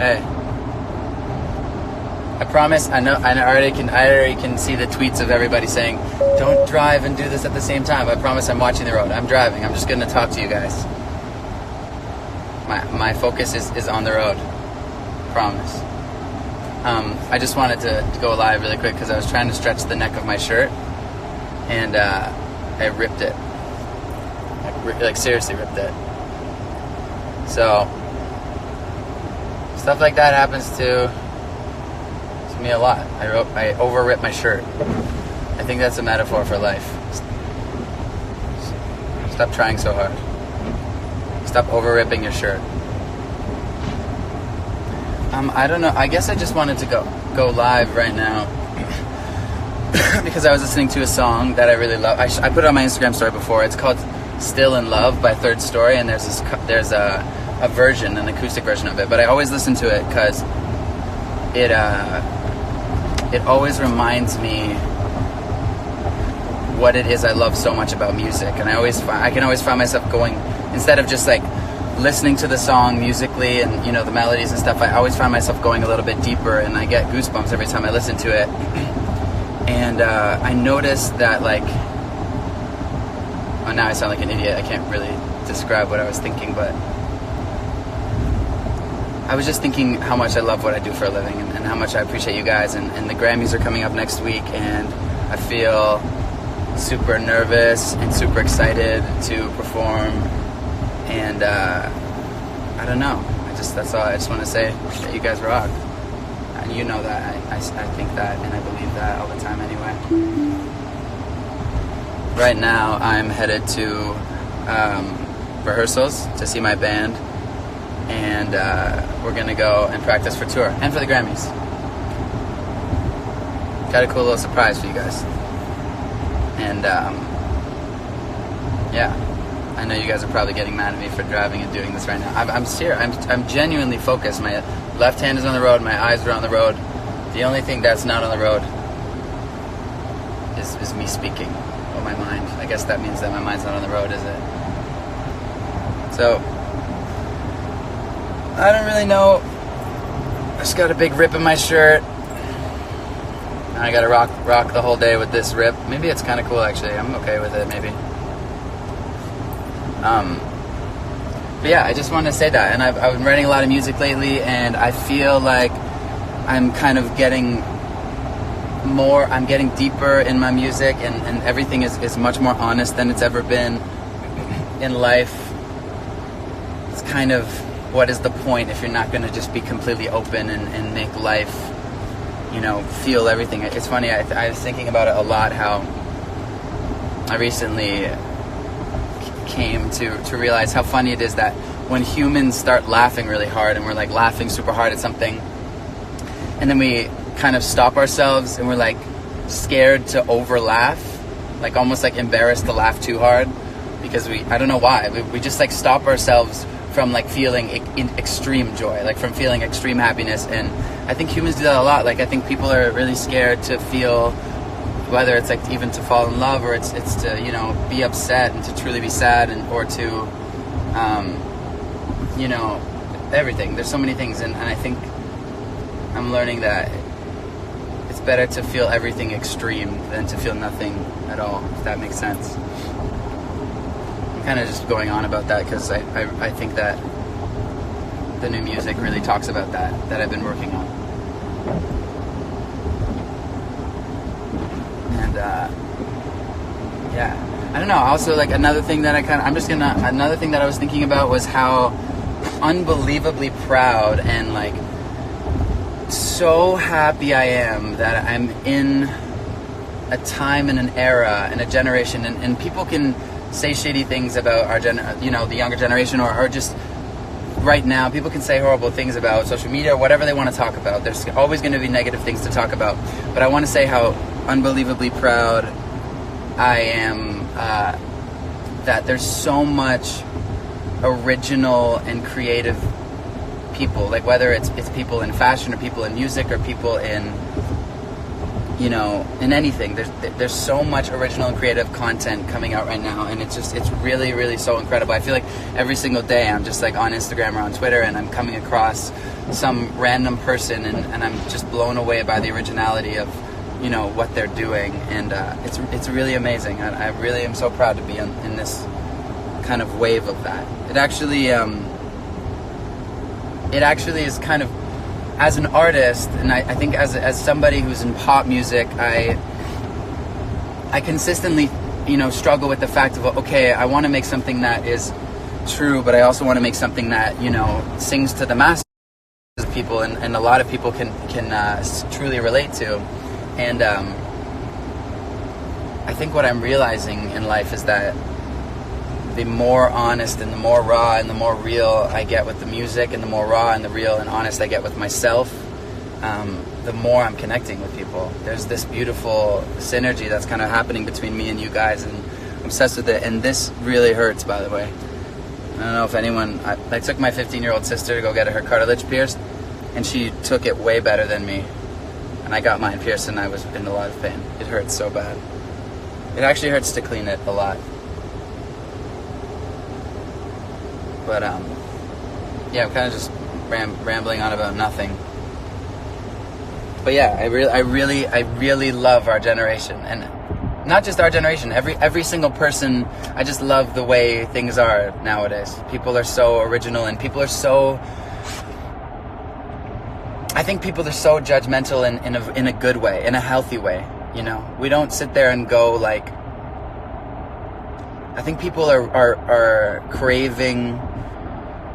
Hey, I promise. I already can see the tweets of everybody saying, "Don't drive and do this at the same time." I promise. I'm watching the road. I'm driving. I'm just going to talk to you guys. My focus is on the road. Promise. I just wanted to go live really quick because I was trying to stretch the neck of my shirt, and I ripped it. Like seriously ripped it. So stuff like that happens to me a lot. I over-rip my shirt. I think that's a metaphor for life. Stop trying so hard. Stop over-ripping your shirt. I don't know. I guess I just wanted to go live right now because I was listening to a song that I really love. I put it on my Instagram story before. It's called "Still in Love" by Third Story, and there's a version, an acoustic version of it. But I always listen to it because it always reminds me what it is I love so much about music. And I can always find myself going, instead of just like listening to the song musically and the melodies and stuff, I always find myself going a little bit deeper, and I get goosebumps every time I listen to it. And I noticed that, like, now I sound like an idiot. I can't really describe what I was thinking, but I was just thinking how much I love what I do for a living, and how much I appreciate you guys. And the Grammys are coming up next week, and I feel super nervous and super excited to perform. And I don't know. That's all. I just want to say that you guys rock, and you know that. I think that, and I believe that all the time. Anyway, right now I'm headed to rehearsals to see my band, and we're gonna go and practice for tour and for the Grammys. Got a cool little surprise for you guys, and yeah. I know you guys are probably getting mad at me for driving and doing this right now. I'm serious. I'm genuinely focused. My left hand is on the road. My eyes are on the road. The only thing that's not on the road is me speaking, or my mind. I guess that means that my mind's not on the road, is it? So I don't really know. I just got a big rip in my shirt. And I gotta rock the whole day with this rip. Maybe it's kind of cool, actually. I'm okay with it, maybe. But yeah, I just wanted to say that. And I've been writing a lot of music lately, and I feel like I'm kind of I'm getting deeper in my music, and everything is much more honest than it's ever been in life. It's kind of, what is the point if you're not going to just be completely open and make life, feel everything. It's funny, I was thinking about it a lot, how I recently came to realize how funny it is that when humans start laughing really hard, and we're like laughing super hard at something, and then we kind of stop ourselves and we're like scared to over laugh, like almost like embarrassed to laugh too hard, because I don't know why, we just like stop ourselves from like feeling extreme joy, like from feeling extreme happiness. And I think humans do that a lot. Like I think people are really scared to feel, whether it's like even to fall in love, or it's to be upset and to truly be sad, or to everything. There's so many things, and I think I'm learning that it's better to feel everything extreme than to feel nothing at all, if that makes sense. I'm kind of just going on about that because I think that the new music really talks about that I've been working on. And yeah, I don't know. Also, like another thing that another thing that I was thinking about was how unbelievably proud and like so happy I am that I'm in a time and an era and a generation, and people can say shitty things about our the younger generation, or just right now people can say horrible things about social media or whatever they want to talk about. There's always going to be negative things to talk about, but I want to say how unbelievably proud I am that there's so much original and creative people, like whether it's people in fashion or people in music or people in in anything. There's so much original and creative content coming out right now, and it's really, really so incredible. I feel like every single day I'm just like on Instagram or on Twitter, and I'm coming across some random person, and I'm just blown away by the originality of what they're doing, and it's really amazing. I really am so proud to be in this kind of wave of that. It actually is kind of, as an artist, and I think as somebody who's in pop music, I consistently struggle with the fact of, okay, I want to make something that is true, but I also want to make something that sings to the masses of people, and a lot of people can truly relate to. And I think what I'm realizing in life is that the more honest and the more raw and the more real I get with the music, and the more raw and the real and honest I get with myself, the more I'm connecting with people. There's this beautiful synergy that's kind of happening between me and you guys, and I'm obsessed with it. And this really hurts, by the way. I don't know if anyone... I took my 15-year-old sister to go get her cartilage pierced, and she took it way better than me. And I got mine pierced, and I was in a lot of pain. It hurts so bad. It actually hurts to clean it a lot. But yeah, I'm kind of just rambling on about nothing. But yeah, I really love our generation, and not just our generation. Every single person. I just love the way things are nowadays. People are so original, and people are so. I think people are so judgmental in a good way, in a healthy way. We don't sit there and go like. I think people are craving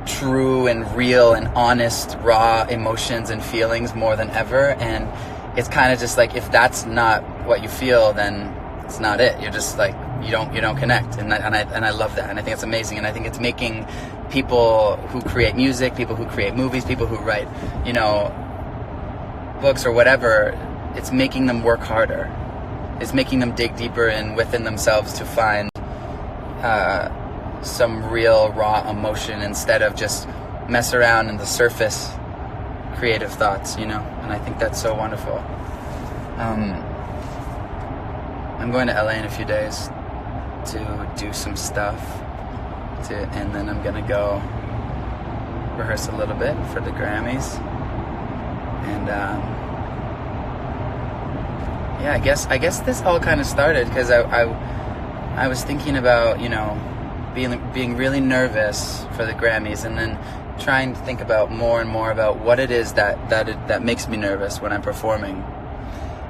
true and real and honest, raw emotions and feelings more than ever, and it's kind of just like, if that's not what you feel, then it's not it. You're just like, you don't connect, and I love that, and I think it's amazing, and I think it's making people who create music, people who create movies, people who write books or whatever, it's making them work harder. It's making them dig deeper within themselves to find some real raw emotion, instead of just mess around in the surface creative thoughts, and I think that's so wonderful. I'm going to LA in a few days to do some stuff, and then I'm gonna go rehearse a little bit for the Grammys, and yeah, I guess this all kind of started because I was thinking about being really nervous for the Grammys, and then trying to think about more and more about what it is that makes me nervous when I'm performing,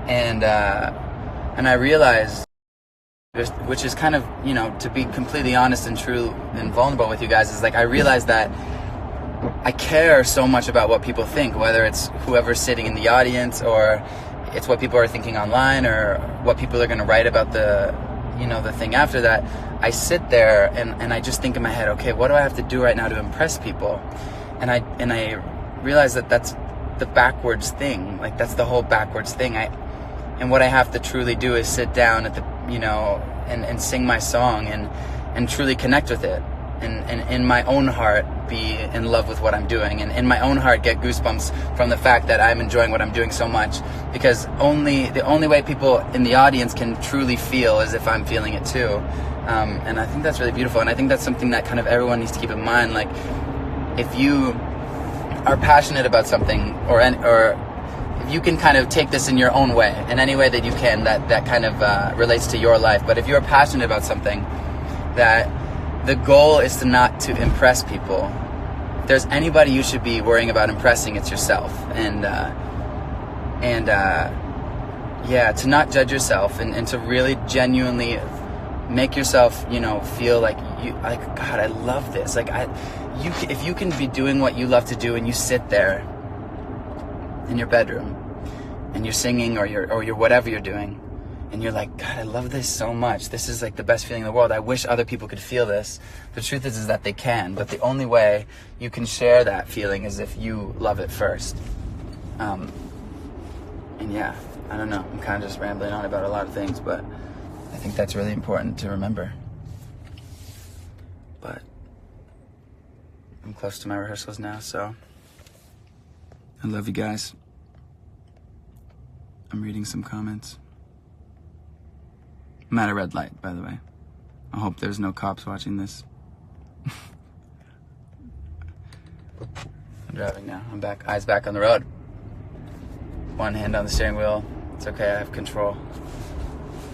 and I realized, which is kind of to be completely honest and true and vulnerable with you guys, is like I realized that I care so much about what people think, whether it's whoever's sitting in the audience, or it's what people are thinking online, or what people are going to write about the thing after that. I sit there and I just think in my head, okay, what do I have to do right now to impress people? And I realize that that's the backwards thing. Like, that's the whole backwards thing. And what I have to truly do is sit down at the and sing my song and truly connect with it, and in my own heart be in love with what I'm doing, and in my own heart get goosebumps from the fact that I'm enjoying what I'm doing so much, because the only way people in the audience can truly feel is if I'm feeling it too. And I think that's really beautiful, and I think that's something that kind of everyone needs to keep in mind. Like, if you are passionate about something, or if you can kind of take this in your own way, in any way that you can, that kind of relates to your life. But if you're passionate about something, that the goal is not to impress people. If there's anybody you should be worrying about impressing, it's yourself. And yeah, to not judge yourself, and to really genuinely make yourself, feel like God, I love this. Like, if you can be doing what you love to do, and you sit there in your bedroom and you're singing, or you're whatever you're doing, and you're like, God, I love this so much. This is like the best feeling in the world. I wish other people could feel this. The truth is that they can, but the only way you can share that feeling is if you love it first. And yeah, I don't know. I'm kind of just rambling on about a lot of things, but I think that's really important to remember. But I'm close to my rehearsals now, so I love you guys. I'm reading some comments. I'm at a red light, by the way. I hope there's no cops watching this. I'm driving now. I'm back. Eyes back on the road. One hand on the steering wheel. It's okay. I have control.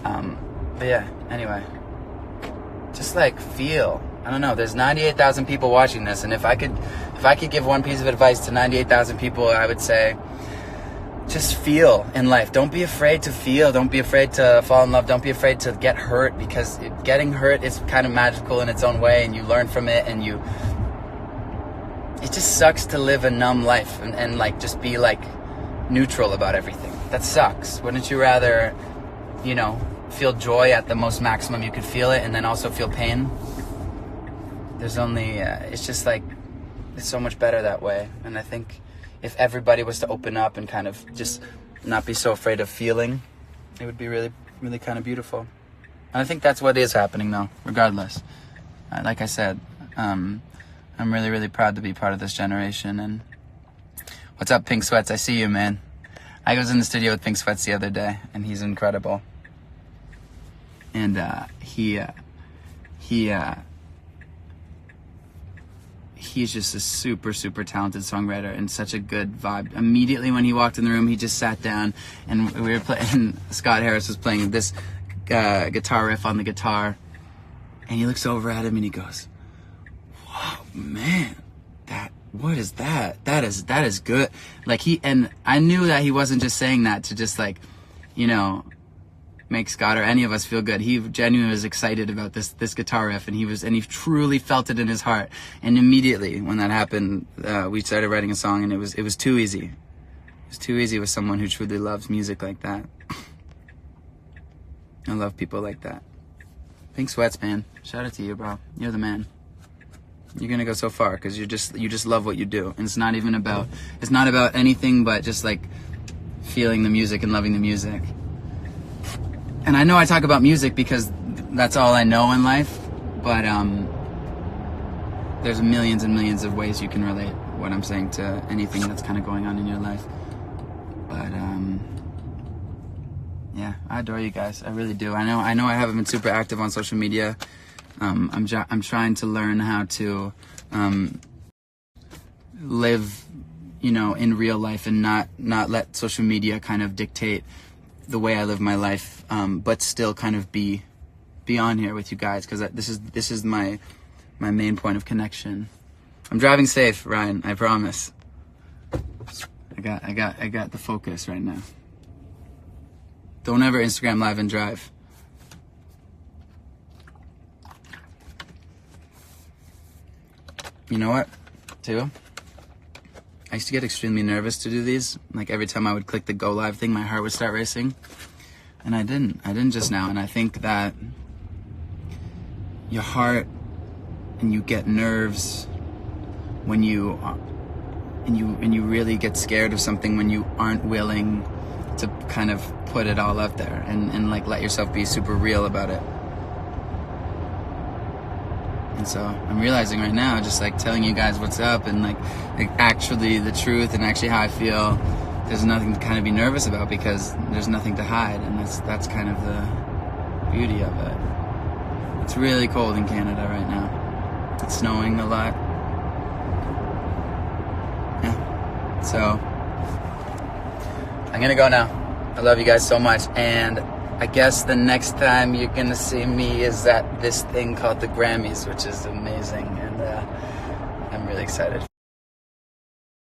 But yeah. Anyway, just like feel. I don't know. There's 98,000 people watching this, and if I could give one piece of advice to 98,000 people, I would say, just feel in life. Don't be afraid to feel. Don't be afraid to fall in love. Don't be afraid to get hurt, because getting hurt is kind of magical in its own way, and you learn from it, and it just sucks to live a numb life and like just be like neutral about everything. That sucks. Wouldn't you rather, feel joy at the most maximum you could feel it, and then also feel pain? There's only, it's just like, it's so much better that way. And I think if everybody was to open up and kind of just not be so afraid of feeling, it would be really, really kind of beautiful. And I think that's what is happening though, regardless. Like I said, I'm really, really proud to be part of this generation. And what's up, Pink Sweats? I see you, man. I was in the studio with Pink Sweats the other day, and he's incredible. And he's just a super, super talented songwriter and such a good vibe. Immediately when he walked in the room, he just sat down, and we were playing. Scott Harris was playing this guitar riff on the guitar, and he looks over at him and he goes, "Whoa, man, what is that? That is good." Like and I knew that he wasn't just saying that to just like, make Scott or any of us feel good. He genuinely was excited about this guitar riff, and he truly felt it in his heart. And immediately when that happened, we started writing a song, and it was too easy. It was too easy with someone who truly loves music like that. I love people like that. Pink Sweats, man. Shout out to you, bro. You're the man. You're gonna go so far because you just love what you do, and it's not about anything but just like feeling the music and loving the music. And I know I talk about music because that's all I know in life, but there's millions and millions of ways you can relate what I'm saying to anything that's kind of going on in your life. But yeah, I adore you guys. I really do. I know I haven't been super active on social media. I'm trying to learn how to live, in real life, and not let social media kind of dictate the way I live my life, but still kind of be on here with you guys, because this is my main point of connection. I'm driving safe, Ryan. I promise. I got the focus right now. Don't ever Instagram live and drive. You know what, too? I used to get extremely nervous to do these. Like every time I would click the go live thing, my heart would start racing. And I didn't just now. And I think that your heart and you get nerves when you really get scared of something when you aren't willing to kind of put it all out there and like let yourself be super real about it. And so I'm realizing right now, just like telling you guys what's up and like actually the truth and actually how I feel, there's nothing to kind of be nervous about because there's nothing to hide, and that's kind of the beauty of it. It's really cold in Canada right now. It's snowing a lot. Yeah. So I'm gonna go now. I love you guys so much, and I guess the next time you're gonna see me is at this thing called the Grammys, which is amazing, and I'm really excited.